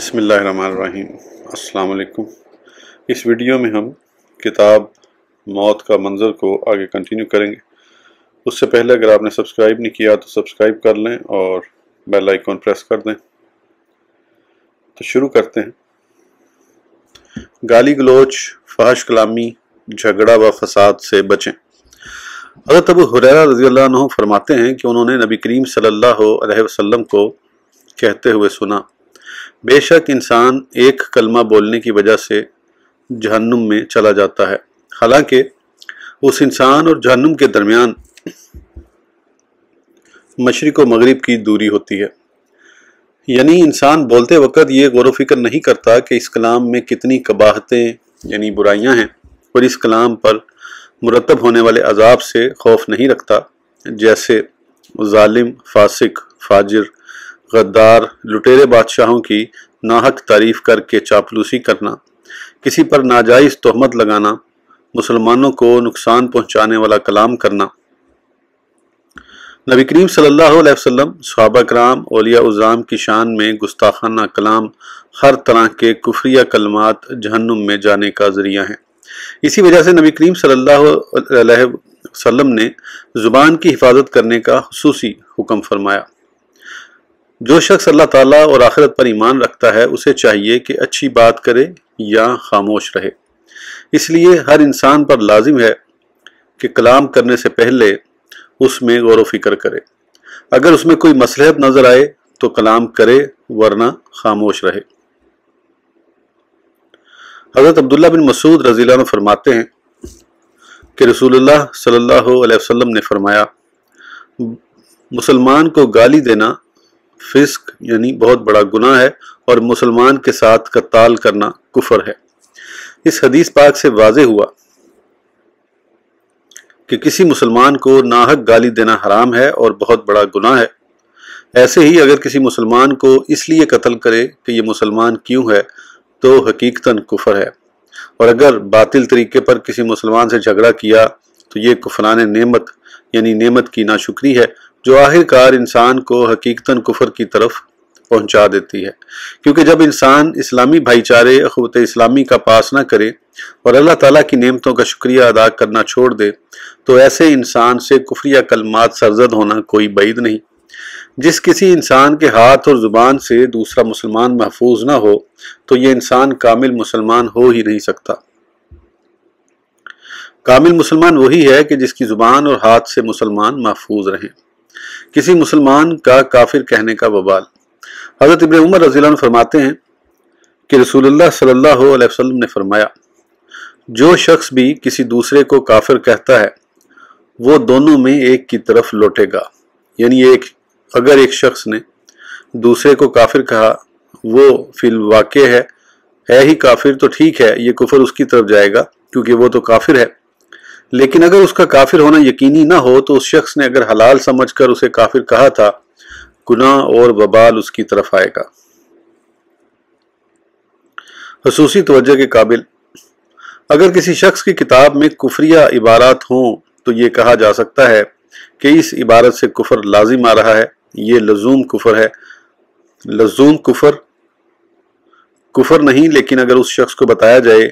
بسم اللہ الرحمن الرحیم۔ السلام علیکم۔ اس ویڈیو میں ہم کتاب موت کا منظر کو آگے کنٹینیو کریں گے۔ اس سے پہلے اگر آپ نے سبسکرائب نہیں کیا تو سبسکرائب کر لیں اور بیل آئیکن پریس کر دیں۔ تو شروع کرتے ہیں۔ گالی گلوچ، فحش کلامی، جھگڑا و فساد سے بچیں۔ حضرت ابو ہریرہ رضی اللہ عنہ فرماتے ہیں کہ انہوں نے نبی کریم صلی اللہ علیہ وسلم کو کہتے ہوئے سنا، بے شک انسان ایک کلمہ بولنے کی وجہ سے جہنم میں چلا جاتا ہے، حالانکہ اس انسان اور جہنم کے درمیان مشرق و مغرب کی دوری ہوتی ہے۔ یعنی انسان بولتے وقت یہ غور و فکر نہیں کرتا کہ اس کلام میں کتنی قباحتیں یعنی برائیاں ہیں، اور اس کلام پر مرتب ہونے والے عذاب سے خوف نہیں رکھتا، جیسے ظالم، فاسق، فاجر، غدار، لٹیرے بادشاہوں کی ناحق تعریف کر کے چاپلوسی کرنا، کسی پر ناجائز تہمت لگانا، مسلمانوں کو نقصان پہنچانے والا کلام کرنا۔ نبی کریم صلی اللہ علیہ وسلم، صحابہ کرام، اولیاء اعظام کی شان میں گستاخانہ کلام، ہر طرح کے کفریہ کلمات جہنم میں جانے کا ذریعہ ہیں۔ اسی وجہ سے نبی کریم صلی اللہ علیہ وسلم نے زبان کی حفاظت کرنے کا خصوصی حکم فرمایا۔ جو شخص اللہ تعالیٰ اور آخرت پر ایمان رکھتا ہے، اسے چاہیے کہ اچھی بات کرے یا خاموش رہے۔ اس لیے ہر انسان پر لازم ہے کہ کلام کرنے سے پہلے اس میں غور و فکر کرے۔ اگر اس میں کوئی مصلحت نظر آئے تو کلام کرے، ورنہ خاموش رہے۔ حضرت عبداللہ بن مسعود رضی اللہ عنہ فرماتے ہیں کہ رسول اللہ صلی اللہ علیہ وسلم نے فرمایا، مسلمان کو گالی دینا فسق یعنی بہت بڑا گناہ ہے، اور مسلمان کے ساتھ قتال کرنا کفر ہے۔ اس حدیث پاک سے واضح ہوا کہ کسی مسلمان کو ناحق گالی دینا حرام ہے اور بہت بڑا گناہ ہے۔ ایسے ہی اگر کسی مسلمان کو اس لیے قتل کرے کہ یہ مسلمان کیوں ہے تو حقیقتاً کفر ہے، اور اگر باطل طریقے پر کسی مسلمان سے جھگڑا کیا تو یہ کفران نعمت یعنی نعمت کی ناشکری ہے، جو آخر کار انسان کو حقیقتاً کفر کی طرف پہنچا دیتی ہے۔ کیونکہ جب انسان اسلامی بھائی چارے، اخوت اسلامی کا پاس نہ کرے اور اللہ تعالیٰ کی نعمتوں کا شکریہ ادا کرنا چھوڑ دے تو ایسے انسان سے کفریہ کلمات سرزد ہونا کوئی بعید نہیں۔ جس کسی انسان کے ہاتھ اور زبان سے دوسرا مسلمان محفوظ نہ ہو تو یہ انسان کامل مسلمان ہو ہی نہیں سکتا۔ کامل مسلمان وہی ہے کہ جس کی زبان اور ہاتھ سے مسلمان محفوظ رہیں۔ کسی مسلمان کا کافر کہنے کا وبال۔ حضرت ابن عمر رضی اللہ عنہ فرماتے ہیں کہ رسول اللہ صلی اللہ علیہ وسلم نے فرمایا، جو شخص بھی کسی دوسرے کو کافر کہتا ہے وہ دونوں میں ایک کی طرف لوٹے گا۔ یعنی اگر ایک شخص نے دوسرے کو کافر کہا، وہ فی الواقع ہے ہی کافر، تو ٹھیک ہے، یہ کفر اس کی طرف جائے گا کیونکہ وہ تو کافر ہے۔ لیکن اگر اس کا کافر ہونا یقینی نہ ہو تو اس شخص نے اگر حلال سمجھ کر اسے کافر کہا تھا، گناہ اور وبال اس کی طرف آئے گا۔ خصوصی توجہ کے قابل، اگر کسی شخص کی کتاب میں کفریہ عبارات ہوں تو یہ کہا جا سکتا ہے کہ اس عبارت سے کفر لازم آ رہا ہے، یہ لزوم کفر ہے۔ لزوم کفر نہیں، لیکن اگر اس شخص کو بتایا جائے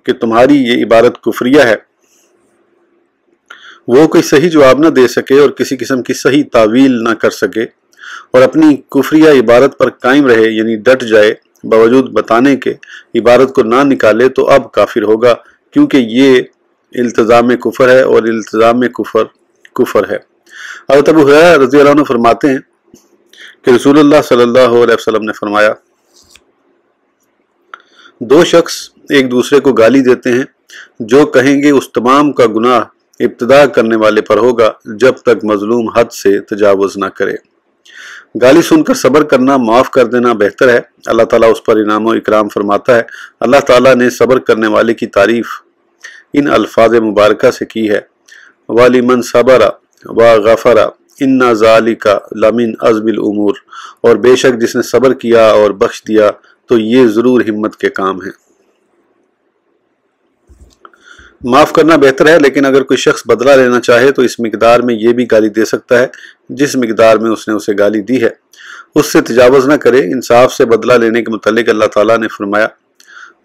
کہ تمہاری یہ عبارت کفریہ ہے، وہ کوئی صحیح جواب نہ دے سکے اور کسی قسم کی صحیح تعویل نہ کر سکے اور اپنی کفریہ عبارت پر قائم رہے، یعنی ڈٹ جائے باوجود بتانے کے عبارت کو نہ نکالے، تو اب کافر ہوگا، کیونکہ یہ التزام کفر ہے اور التزام کفر ہے۔ حضرت ابو ہریرہ رضی اللہ عنہ فرماتے ہیں کہ رسول اللہ صلی اللہ علیہ وسلم نے فرمایا، دو شخص ایک دوسرے کو گالی دیتے ہیں، جو کہیں گے اس تمام کا گناہ ابتدا کرنے والے پر ہوگا جب تک مظلوم حد سے تجاوز نہ کرے۔ گالی سن کر صبر کرنا، معاف کر دینا بہتر ہے۔ اللہ تعالیٰ اس پر انعام و اکرام فرماتا ہے۔ اللہ تعالیٰ نے صبر کرنے والے کی تعریف ان الفاظ مبارکہ سے کی ہے، وَلِمَنْ صَبَرَ وَغَفَرَ إِنَّ ذَلِكَ لَمِنْ عَزْمِ الْأُمُورِ، اور بے شک جس نے صبر کیا اور بخش دیا تو یہ ضرور ہمت کے کام ہیں۔ معاف کرنا بہتر ہے، لیکن اگر کوئی شخص بدلہ لینا چاہے تو اس مقدار میں یہ بھی گالی دے سکتا ہے جس مقدار میں اس نے اسے گالی دی ہے، اس سے تجاوز نہ کرے۔ انصاف سے بدلہ لینے کے متعلق اللہ تعالیٰ نے فرمایا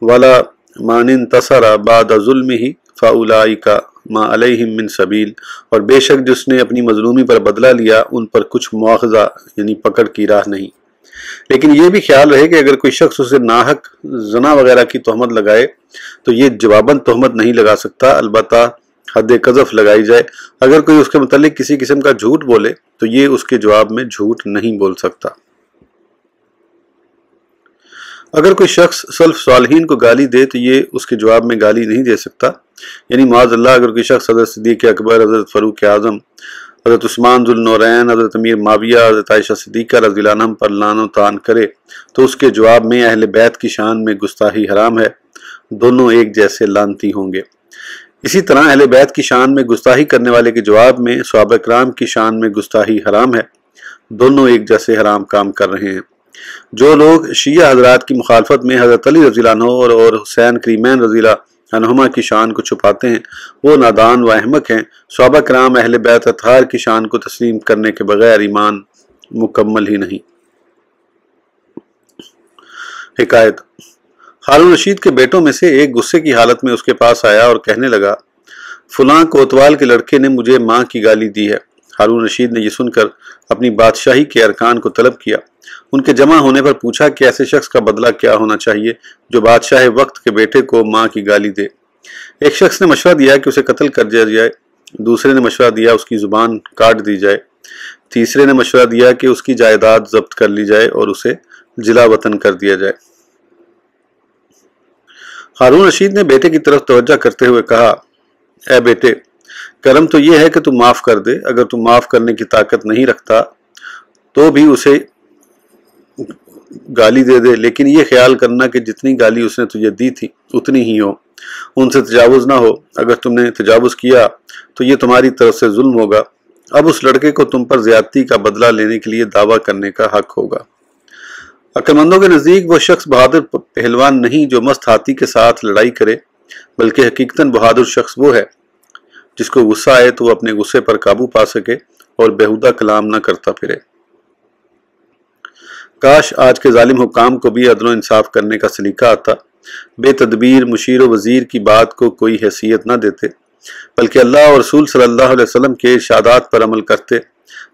وَلَا مَنِ انتَصَرَ بَعْدَ ظُلْمِهِ فَأُولَٰئِكَ مَا عَلَيْهِم مِّن سَبِیل، اور بے شک جس نے اپنی مظلومی پر بدلہ لیا ان پر کچھ مواخذہ یعنی پکڑ کی راہ نہیں۔ لیکن یہ بھی خیال رہے کہ اگر کوئی شخص اسے ناحق زنا وغیرہ کی تہمت لگائے تو یہ جواباً تہمت نہیں لگا سکتا، البتہ حد قذف لگائی جائے۔ اگر کوئی اس کے متعلق کسی قسم کا جھوٹ بولے تو یہ اس کے جواب میں جھوٹ نہیں بول سکتا۔ اگر کوئی شخص سلف صالحین کو گالی دے تو یہ اس کے جواب میں گالی نہیں دے سکتا، یعنی معاذ اللہ اگر کوئی شخص حضرت صدیق اکبر، حضرت فاروق اعظم، حضرت عثمان ذو النورین، حضرت امیر معاویہ، حضرت عائشہ صدیقہ رضی اللہ عنہم پر لعن و طعن کرے تو اس کے جواب میں اہل بیت کی شان میں گستاخی حرام ہے، دونوں ایک جیسے لعنتی ہوں گے۔ اسی طرح اہل بیت کی شان میں گستاخی کرنے والے کے جواب میں صحابہ کرام کی شان میں گستاخی حرام ہے، دونوں ایک جیسے حرام کام کر رہے ہیں۔ جو لوگ شیعہ حضرات کی مخالفت میں حضرت علی رضی اللہ عنہ اور حسین کریمین رضی اللہ عنہما کی شان کو چھپاتے ہیں وہ نادان و احمق ہیں۔ صحابہ کرام اہل بیت اطہار کی شان کو تسلیم کرنے کے بغیر ایمان مکمل ہی نہیں۔ حکایت: ہارون رشید کے بیٹوں میں سے ایک غصے کی حالت میں اس کے پاس آیا اور کہنے لگا فلاں کوتوال کے لڑکے نے مجھے ماں کی گالی دی ہے۔ ہارون رشید نے یہ سن کر اپنی بادشاہی کے ارکان کو طلب کیا۔ ان کے جمع ہونے پر پوچھا کہ ایسے شخص کا بدلہ کیا ہونا چاہیے جو بادشاہ وقت کے بیٹے کو ماں کی گالی دے۔ ایک شخص نے مشورہ دیا کہ اسے قتل کر دیا جائے، دوسرے نے مشورہ دیا اس کی زبان کاٹ دی جائے، تیسرے نے مشورہ دیا کہ اس کی جائیداد ضبط کر لی جائے اور اسے جلا وطن کر دیا جائے۔ ہارون رشید نے بیٹے کی طرف توجہ کرتے ہوئے کہا اے بیٹے، کرم تو یہ ہے کہ تم معاف کر دے، اگر تم معاف کرنے کی طاقت نہیں رکھتا تو بھی اسے گالی دے دے، لیکن یہ خیال کرنا کہ جتنی گالی اس نے تجھے دی تھی اتنی ہی ہو، ان سے تجاوز نہ ہو۔ اگر تم نے تجاوز کیا تو یہ تمہاری طرف سے ظلم ہوگا۔ اب اس لڑکے کو تم پر زیادتی کا بدلہ لینے کے لیے دعویٰ کرنے کا حق ہوگا۔ عقلمندوں کے نزدیک وہ شخص بہادر پہلوان نہیں جو مست ہاتھی کے ساتھ لڑائی کرے، بلکہ حقیقتاً بہادر شخص وہ ہے جس کو غصہ آئے تو وہ اپنے غصے پر قابو پا سکے اور بیہودہ کلام نہ کرتا پھرے۔ کاش آج کے ظالم حکام کو بھی عدل و انصاف کرنے کا سلیقہ آتا، بے تدبیر مشیر و وزیر کی بات کو کوئی حیثیت نہ دیتے، بلکہ اللہ اور رسول صلی اللہ علیہ وسلم کے ارشادات پر عمل کرتے۔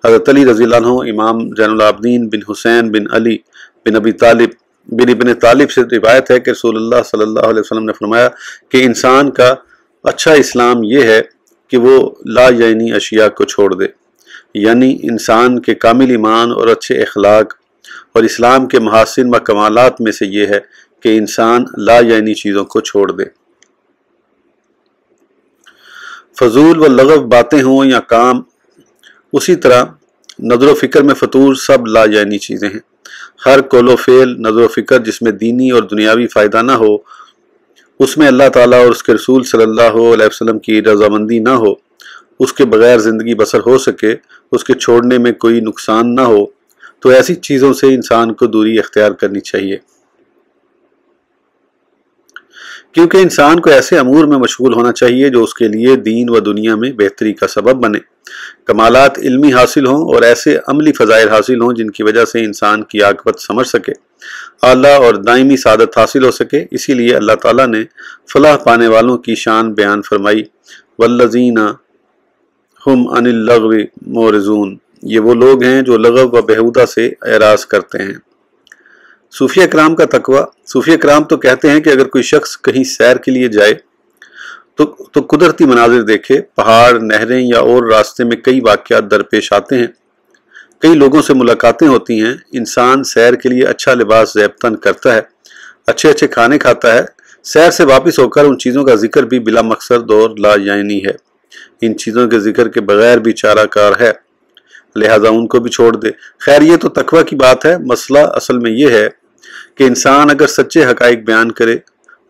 حضرت علی رضی اللہ عنہ امام زین العابدین بن حسین بن علی بن ابن طالب سے روایت ہے کہ رسول اللہ صلی اللہ علیہ وسلم نے فرمایا کہ انسان کا اچھا اسلام یہ ہے کہ وہ لا یعنی اشیاء کو چھوڑ دے، یعنی انسان کے کامل ایمان اور اچھے اخلاق اور اسلام کے محاسن و کمالات میں سے یہ ہے کہ انسان لا یعنی چیزوں کو چھوڑ دے۔ فضول و لغو باتیں ہوں یا کام، اسی طرح نظر و فکر میں فطور، سب لا یعنی چیزیں ہیں۔ ہر قول و فعل، نظر و فکر جس میں دینی اور دنیاوی فائدہ نہ ہو، اس میں اللہ تعالیٰ اور اس کے رسول صلی اللہ علیہ وسلم کی رضامندی نہ ہو، اس کے بغیر زندگی بسر ہو سکے، اس کے چھوڑنے میں کوئی نقصان نہ ہو، تو ایسی چیزوں سے انسان کو دوری اختیار کرنی چاہیے، کیونکہ انسان کو ایسے امور میں مشغول ہونا چاہیے جو اس کے لیے دین و دنیا میں بہتری کا سبب بنے، کمالات علمی حاصل ہوں اور ایسے عملی فضائل حاصل ہوں جن کی وجہ سے انسان کی عاقبت سمجھ سکے، اعلیٰ اور دائمی سعادت حاصل ہو سکے۔ اسی لیے اللہ تعالیٰ نے فلاح پانے والوں کی شان بیان فرمائی، والذین ہم عن اللغو معرضون، یہ وہ لوگ ہیں جو لغو و بیہودہ سے اعراض کرتے ہیں۔ صوفیہ کرام کا تقویٰ۔ صوفیہ کرام تو کہتے ہیں کہ اگر کوئی شخص کہیں سیر کے لیے جائے تو قدرتی مناظر دیکھے، پہاڑ، نہریں یا اور راستے میں کئی واقعات درپیش آتے ہیں، کئی لوگوں سے ملاقاتیں ہوتی ہیں، انسان سیر کے لیے اچھا لباس زیب تن کرتا ہے، اچھے اچھے کھانے کھاتا ہے، سیر سے واپس ہو کر ان چیزوں کا ذکر بھی بلا مقصد اور لا یعنی ہے، ان چیزوں کے ذکر کے بغیر بھی چارہ کار ہے، لہٰذا ان کو بھی چھوڑ دے۔ خیر یہ تو تقویٰ کی بات ہے، مسئلہ اصل میں یہ ہے کہ انسان اگر سچے حقائق بیان کرے،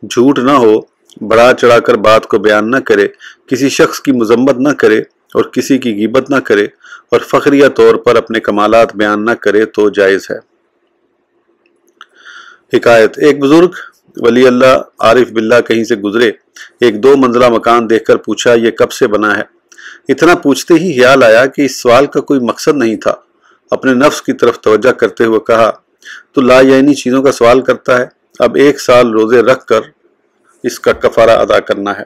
جھوٹ نہ ہو، بڑھا چڑھا کر بات کو بیان نہ کرے، کسی شخص کی مذمت نہ کرے اور کسی کی غیبت نہ کرے اور فخریہ طور پر اپنے کمالات بیان نہ کرے تو جائز ہے۔ حکایت: ایک بزرگ ولی اللہ عارف باللہ کہیں سے گزرے، ایک 2 منزلہ مکان دیکھ کر پوچھا یہ کب سے بنا ہے؟ اتنا پوچھتے ہی خیال آیا کہ اس سوال کا کوئی مقصد نہیں تھا اپنے نفس کی طرف توجہ کرتے ہوئے کہا، تو لا یعنی چیزوں کا سوال کرتا ہے، اب 1 سال روزے رکھ کر اس کا کفارہ ادا کرنا ہے۔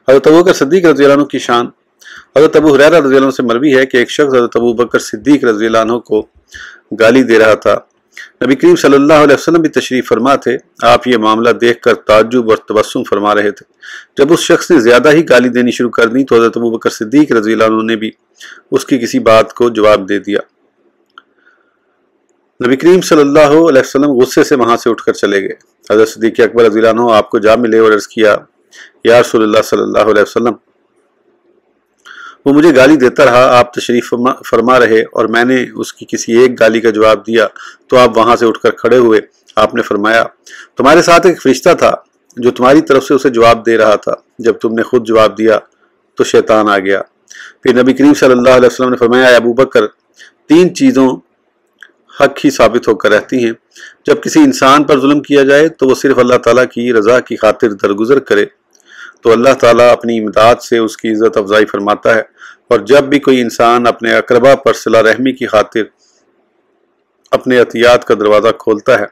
حضرت ابوبکر صدیق رضی اللہ عنہ کی شان۔ حضرت ابو ہریرہ رضی اللہ عنہ سے مروی ہے کہ ایک شخص حضرت ابوبکر صدیق رضی اللہ عنہ کو گالی دے رہا تھا۔ نبی کریم صلی اللہ علیہ وسلم بھی تشریف فرما تھے، آپ یہ معاملہ دیکھ کر تعجب اور تبسم فرما رہے تھے۔ جب اس شخص نے زیادہ ہی گالی دینی شروع کر دی تو حضرت ابوبکر صدیق رضی اللہ عنہ نے بھی اس کی کسی بات کو جواب دے دیا۔ نبی کریم صلی اللہ علیہ وسلم غصے سے وہاں سے اٹھ کر چلے گئے۔ حضرت صدیق اکبر رضی اللہ عنہ آپ کو جا ملے اور عرض کیا، یا رسول اللہ صلی اللہ علیہ وسلم، وہ مجھے گالی دیتا رہا، آپ تشریف فرما رہے اور میں نے اس کی کسی ایک گالی کا جواب دیا تو آپ وہاں سے اٹھ کر کھڑے ہوئے۔ آپ نے فرمایا، تمہارے ساتھ ایک فرشتہ تھا جو تمہاری طرف سے اسے جواب دے رہا تھا، جب تم نے خود جواب دیا تو شیطان آ گیا۔ پھر نبی کریم صلی اللہ علیہ وسلم نے فرمایا، اے ابو بکر، 3 چیزوں حق ہی ثابت ہو کر رہتی ہیں، جب کسی انسان پر ظلم کیا جائے تو وہ صرف اللہ تعالیٰ کی رضا کی خاطر درگزر کرے تو اللہ تعالیٰ اپنی امداد سے اس کی عزت افزائی فرماتا ہے، اور جب بھی کوئی انسان اپنے اقربا پر صلہ رحمی کی خاطر اپنے عطیات کا دروازہ کھولتا ہے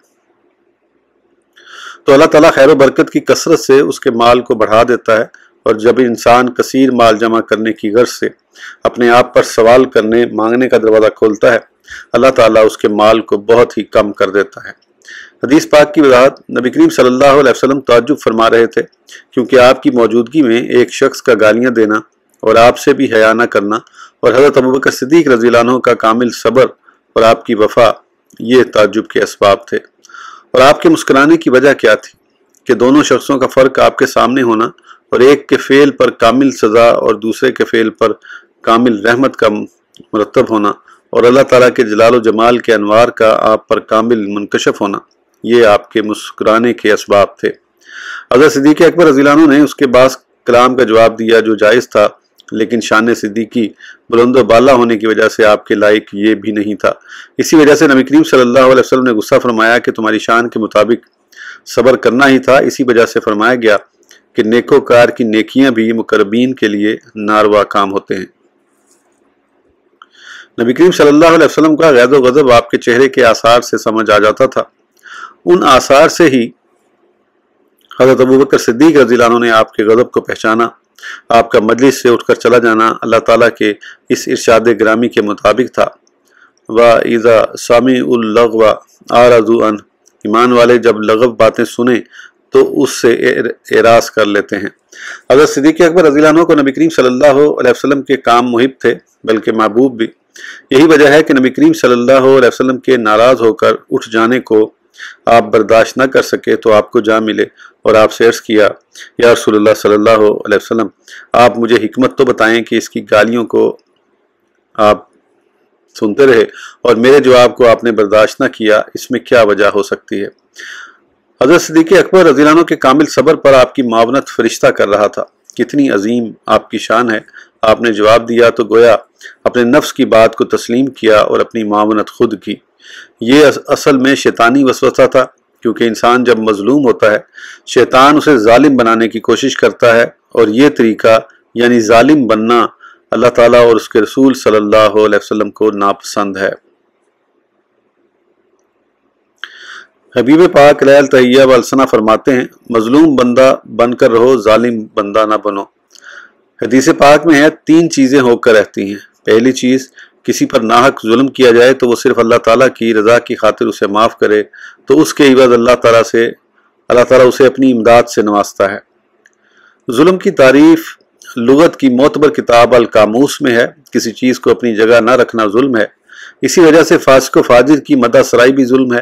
تو اللہ تعالیٰ خیر و برکت کی کثرت سے اس کے مال کو بڑھا دیتا ہے، اور جب انسان کثیر مال جمع کرنے کی غرض سے اپنے آپ پر سوال کرنے مانگنے کا دروازہ کھولتا ہے، اللہ تعالیٰ اس کے مال کو بہت ہی کم کر دیتا ہے۔ حدیث پاک کی وضاحت۔ نبی کریم صلی اللہ علیہ وسلم تعجب فرما رہے تھے کیونکہ آپ کی موجودگی میں ایک شخص کا گالیاں دینا اور آپ سے بھی حیا نہ کرنا، اور حضرت ابوبکر صدیق رضی اللہ عنہ کا کامل صبر اور آپ کی وفا، یہ تعجب کے اسباب تھے۔ اور آپ کے مسکرانے کی وجہ کیا تھی کہ دونوں شخصوں کا فرق آپ کے سامنے ہونا، اور ایک کے فعل پر کامل سزا اور دوسرے کے فعل پر کامل رحمت کا مرتب ہونا، اور اللہ تعالیٰ کے جلال و جمال کے انوار کا آپ پر کامل منکشف ہونا، یہ آپ کے مسکرانے کے اسباب تھے۔ حضرت صدیق اکبر رضی اللہ عنہ نے اس کے بعض کلام کا جواب دیا جو جائز تھا، لیکن شان صدیقی بلند و بالا ہونے کی وجہ سے آپ کے لائق یہ بھی نہیں تھا۔ اسی وجہ سے نبی کریم صلی اللہ علیہ وسلم نے غصہ فرمایا کہ تمہاری شان کے مطابق صبر کرنا ہی تھا۔ اسی وجہ سے فرمایا گیا کہ نیکوکار کی نیکیاں بھی مقربین کے لیے ناروا کام ہوتے ہیں۔ نبی کریم صلی اللہ علیہ وسلم کا غیظ و غضب آپ کے چہرے کے آثار سے سمجھ آ جاتا تھا۔ ان آثار سے ہی حضرت ابوبکر صدیق رضی اللہ عنہ نے آپ کے غضب کو پہچانا۔ آپ کا مجلس سے اٹھ کر چلا جانا اللہ تعالیٰ کے اس ارشاد گرامی کے مطابق تھا، وَإِذَا سَمِعُوا اللَّغْوَ أَعْرَضُوا عَنْهُ، ایمان والے جب لغو باتیں سنیں تو اس سے اعراض کر لیتے ہیں۔ حضرت صدیق اکبر رضی اللہ عنہ کو نبی کریم صلی اللہ علیہ وسلم کے کام محب تھے، بلکہ محبوب بھی۔ یہی وجہ ہے کہ نبی کریم صلی اللہ علیہ وسلم کے ناراض ہو کر اٹھ جانے کو آپ برداشت نہ کر سکے تو آپ کو جا ملے اور آپ سے عرض کیا، یا رسول اللہ صلی اللہ علیہ وسلم، آپ مجھے حکمت تو بتائیں کہ اس کی گالیوں کو آپ سنتے رہے اور میرے جواب کو آپ نے برداشت نہ کیا، اس میں کیا وجہ ہو سکتی ہے؟ حضرت صدیق اکبر رضی اللہ عنہ کے کامل صبر پر آپ کی معاونت فرشتہ کر رہا تھا۔ کتنی عظیم آپ کی شان ہے۔ آپ نے جواب دیا تو گویا اپنے نفس کی بات کو تسلیم کیا اور اپنی معاونت خود کی۔ یہ اصل میں شیطانی وسوسہ تھا، کیونکہ انسان جب مظلوم ہوتا ہے شیطان اسے ظالم بنانے کی کوشش کرتا ہے، اور یہ طریقہ یعنی ظالم بننا اللہ تعالیٰ اور اس کے رسول صلی اللہ علیہ وسلم کو ناپسند ہے۔ حبیب پاک علیہ التحیہ والثنا فرماتے ہیں، مظلوم بندہ بن کر رہو، ظالم بندہ نہ بنو۔ حدیث پاک میں ہے 3 چیزیں ہو کر رہتی ہیں۔ پہلی چیز، کسی پر ناحق ظلم کیا جائے تو وہ صرف اللہ تعالیٰ کی رضا کی خاطر اسے معاف کرے تو اس کے عوض اللہ تعالیٰ اسے اپنی امداد سے نوازتا ہے۔ ظلم کی تعریف لغت کی معتبر کتاب القاموس میں ہے۔ کسی چیز کو اپنی جگہ نہ رکھنا ظلم ہے۔ اسی وجہ سے فاسق و فاجر کی مدح سرائی بھی ظلم ہے۔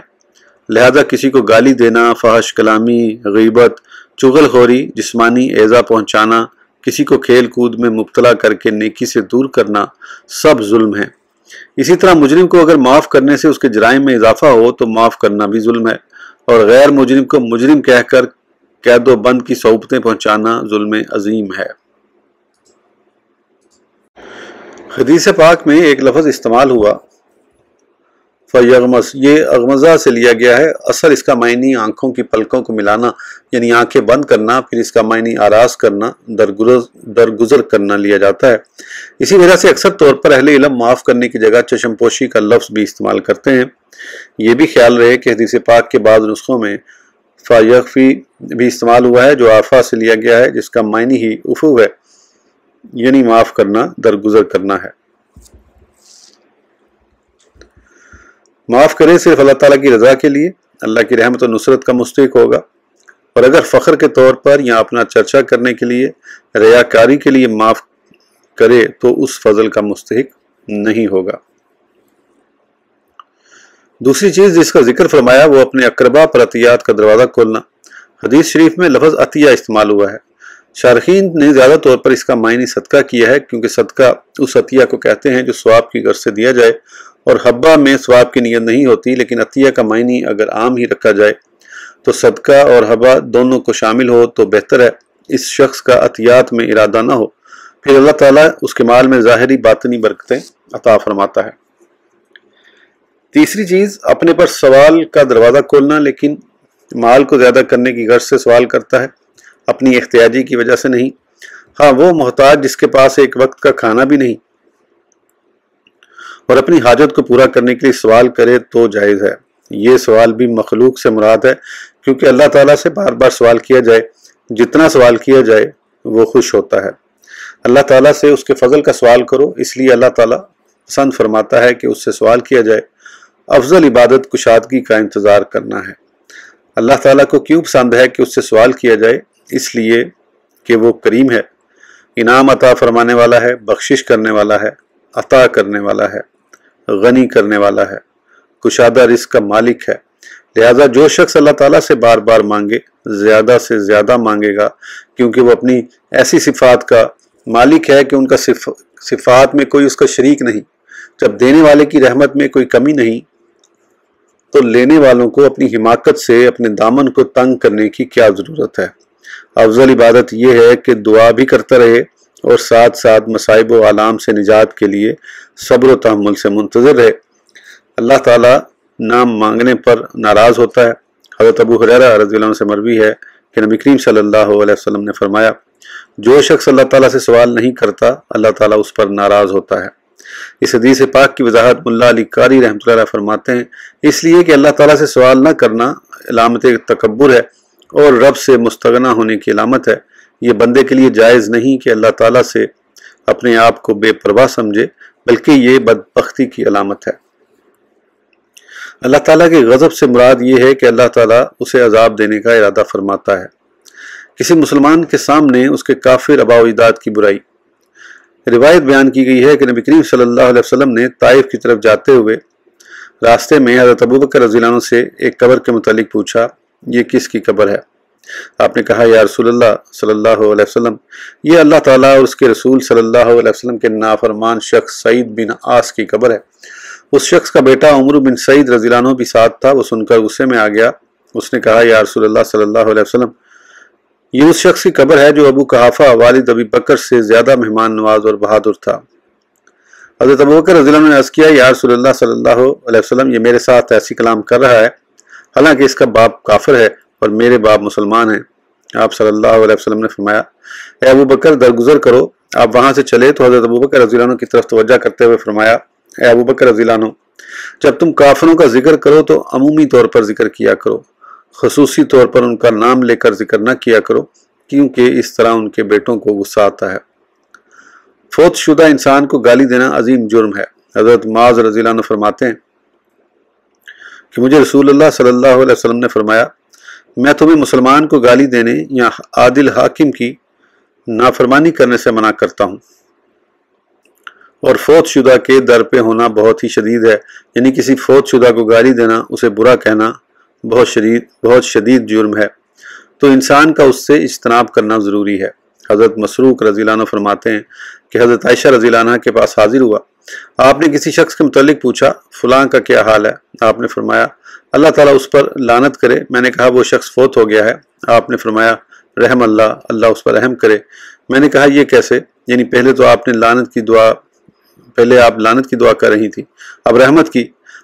لہذا کسی کو گالی دینا، فحش کلامی، غیبت، چغل خوری، جسمانی ایذا پہنچانا، کسی کو کھیل کود میں مبتلا کر کے نیکی سے دور کرنا، سب ظلم ہے۔ اسی طرح مجرم کو اگر معاف کرنے سے اس کے جرائم میں اضافہ ہو تو معاف کرنا بھی ظلم ہے، اور غیر مجرم کو مجرم کہہ کر قید و بند کی صعوبتیں پہنچانا ظلم عظیم ہے۔ حدیث پاک میں ایک لفظ استعمال ہوا، فیغمس، یہ اغمزہ سے لیا گیا ہے، اصل اس کا معنی آنکھوں کی پلکوں کو ملانا یعنی آنکھیں بند کرنا، پھر اس کا معنی آراز کرنا، درگزر کرنا لیا جاتا ہے۔ اسی وجہ سے اکثر طور پر اہل علم معاف کرنے کی جگہ چشم پوشی کا لفظ بھی استعمال کرتے ہیں۔ یہ بھی خیال رہے کہ حدیث پاک کے بعض نسخوں میں فیغفی بھی استعمال ہوا ہے جو آفا سے لیا گیا ہے، جس کا معنی ہی عفو ہے یعنی معاف کرنا، درگزر کرنا ہے۔ معاف کرے صرف اللہ تعالیٰ کی رضا کے لیے، اللہ کی رحمت و نصرت کا مستحق ہوگا، اور اگر فخر کے طور پر یا اپنا چرچا کرنے کے لیے، ریاکاری کے لیے معاف کرے تو اس فضل کا مستحق نہیں ہوگا۔ دوسری چیز جس کا ذکر فرمایا وہ اپنے اقربا پر عطیات کا دروازہ کھولنا۔ حدیث شریف میں لفظ عطیہ استعمال ہوا ہے۔ شارحین نے زیادہ طور پر اس کا معنی صدقہ کیا ہے، کیونکہ صدقہ اس عطیہ کو کہتے ہیں جو ثواب کی غرض سے دیا جائے، اور حبہ میں ثواب کی نیت نہیں ہوتی، لیکن عطیہ کا معنی اگر عام ہی رکھا جائے تو صدقہ اور حبہ دونوں کو شامل ہو تو بہتر ہے۔ اس شخص کا عطیات میں ارادہ نہ ہو، پھر اللہ تعالیٰ اس کے مال میں ظاہری باطنی برکتیں عطا فرماتا ہے۔ تیسری چیز اپنے پر سوال کا دروازہ کھولنا، لیکن مال کو زیادہ کرنے کی غرض سے سوال کرتا ہے، اپنی احتیاجی کی وجہ سے نہیں۔ ہاں وہ محتاج جس کے پاس ایک وقت کا کھانا بھی نہیں اور اپنی حاجت کو پورا کرنے کے لیے سوال کرے تو جائز ہے۔ یہ سوال بھی مخلوق سے مراد ہے، کیونکہ اللہ تعالیٰ سے بار بار سوال کیا جائے، جتنا سوال کیا جائے وہ خوش ہوتا ہے۔ اللہ تعالیٰ سے اس کے فضل کا سوال کرو، اس لیے اللہ تعالیٰ پسند فرماتا ہے کہ اس سے سوال کیا جائے۔ افضل عبادت کشادگی کا انتظار کرنا ہے۔ اللہ تعالیٰ کو کیوں پسند ہے کہ اس سے سوال کیا جائے؟ اس لیے کہ وہ کریم ہے، انعام عطا فرمانے والا ہے، بخشش کرنے والا ہے، عطا کرنے والا ہے، غنی کرنے والا ہے، کشادہ رزق کا مالک ہے۔ لہذا جو شخص اللہ تعالیٰ سے بار بار مانگے، زیادہ سے زیادہ مانگے گا، کیونکہ وہ اپنی ایسی صفات کا مالک ہے کہ ان کا صفات میں کوئی اس کا شریک نہیں۔ جب دینے والے کی رحمت میں کوئی کمی نہیں تو لینے والوں کو اپنی حماقت سے اپنے دامن کو تنگ کرنے کی کیا ضرورت ہے؟ افضل عبادت یہ ہے کہ دعا بھی کرتا رہے اور ساتھ ساتھ مصائب و آلام سے نجات کے لیے صبر و تحمل سے منتظر رہے۔ اللہ تعالیٰ نام مانگنے پر ناراض ہوتا ہے۔ حضرت ابو ہریرہ رضی اللہ عنہ سے مروی ہے کہ نبی کریم صلی اللہ علیہ وسلم نے فرمایا، جو شخص اللہ تعالیٰ سے سوال نہیں کرتا اللہ تعالیٰ اس پر ناراض ہوتا ہے۔ اس حدیث پاک کی وضاحت ملا علی قاری رحمۃ اللہ علیہ فرماتے ہیں، اس لیے کہ اللہ تعالیٰ سے سوال نہ کرنا علامت تکبر ہے اور رب سے مستغنا ہونے کی علامت ہے۔ یہ بندے کے لیے جائز نہیں کہ اللہ تعالیٰ سے اپنے آپ کو بے پرواہ سمجھے، بلکہ یہ بدبختی کی علامت ہے۔ اللہ تعالیٰ کے غضب سے مراد یہ ہے کہ اللہ تعالیٰ اسے عذاب دینے کا ارادہ فرماتا ہے۔ کسی مسلمان کے سامنے اس کے کافر آباء و اجداد کی برائی۔ روایت بیان کی گئی ہے کہ نبی کریم صلی اللہ علیہ وسلم نے طائف کی طرف جاتے ہوئے راستے میں حضرت ابوبکر رضی اللہ عنہ سے ایک قبر کے متعلق پوچھا، یہ کس کی قبر ہے؟ آپ نے کہا، یا رسول اللہ صلی اللہ علیہ وسلم، یہ اللہ تعالیٰ اور اس کے رسول صلی اللہ علیہ وسلم کے نافرمان شخص سعید بن عاص کی قبر ہے۔ اس شخص کا بیٹا عمر بن سعید رضی اللہ عنہ بھی ساتھ تھا۔ وہ سن کر غصے میں آ گیا۔ اس نے کہا، یا رسول اللہ صلی اللہ علیہ وسلم، یہ اس شخص کی قبر ہے جو ابو قحافہ والد ابی بکر سے زیادہ مہمان نواز اور بہادر تھا۔ حضرت ابوبکر رضی اللہ عنہ نے عرض کیا، یا رسول اللہ صلی اللہ علیہ وسلم، یہ میرے ساتھ ایسی کلام کر رہا ہے حالانکہ اس کا باپ کافر ہے اور میرے باپ مسلمان ہیں۔ آپ صلی اللہ علیہ وسلم نے فرمایا، اے ابوبکر درگزر کرو۔ آپ وہاں سے چلے تو حضرت ابوبکر رضی اللہ عنہ کی طرف توجہ کرتے ہوئے فرمایا، اے ابوبکر رضی اللہ عنہ، جب تم کافروں کا ذکر کرو تو عمومی طور پر ذکر کیا کرو، خصوصی طور پر ان کا نام لے کر ذکر نہ کیا کرو، کیونکہ اس طرح ان کے بیٹوں کو غصہ آتا ہے۔ فوت شدہ انسان کو گالی دینا عظیم جرم ہے۔ حضرت معاذ رضی اللہ عنہ فرماتے ہیں کہ مجھے رسول اللہ صلی اللہ علیہ وسلم نے فرمایا، میں تمہیں مسلمان کو گالی دینے یا عادل حاکم کی نافرمانی کرنے سے منع کرتا ہوں، اور فوت شدہ کے در پہ ہونا بہت ہی شدید ہے، یعنی کسی فوت شدہ کو گالی دینا، اسے برا کہنا بہت شدید جرم ہے، تو انسان کا اس سے اجتناب کرنا ضروری ہے۔ حضرت مسروق رضی اللہ عنہ فرماتے ہیں کہ حضرت عائشہ رضی اللہ عنہ کے پاس حاضر ہوا۔ آپ نے کسی شخص کے متعلق پوچھا، فلاں کا کیا حال ہے؟ آپ نے فرمایا، اللہ تعالیٰ اس پر لعنت کرے۔ میں نے کہا، وہ شخص فوت ہو گیا ہے۔ آپ نے فرمایا، رحم اللہ، اللہ اس پر رحم کرے۔ میں نے کہا، یہ کیسے؟ یعنی پہلے آپ لعنت کی دعا کر رہی تھی، اب رحمت کی۔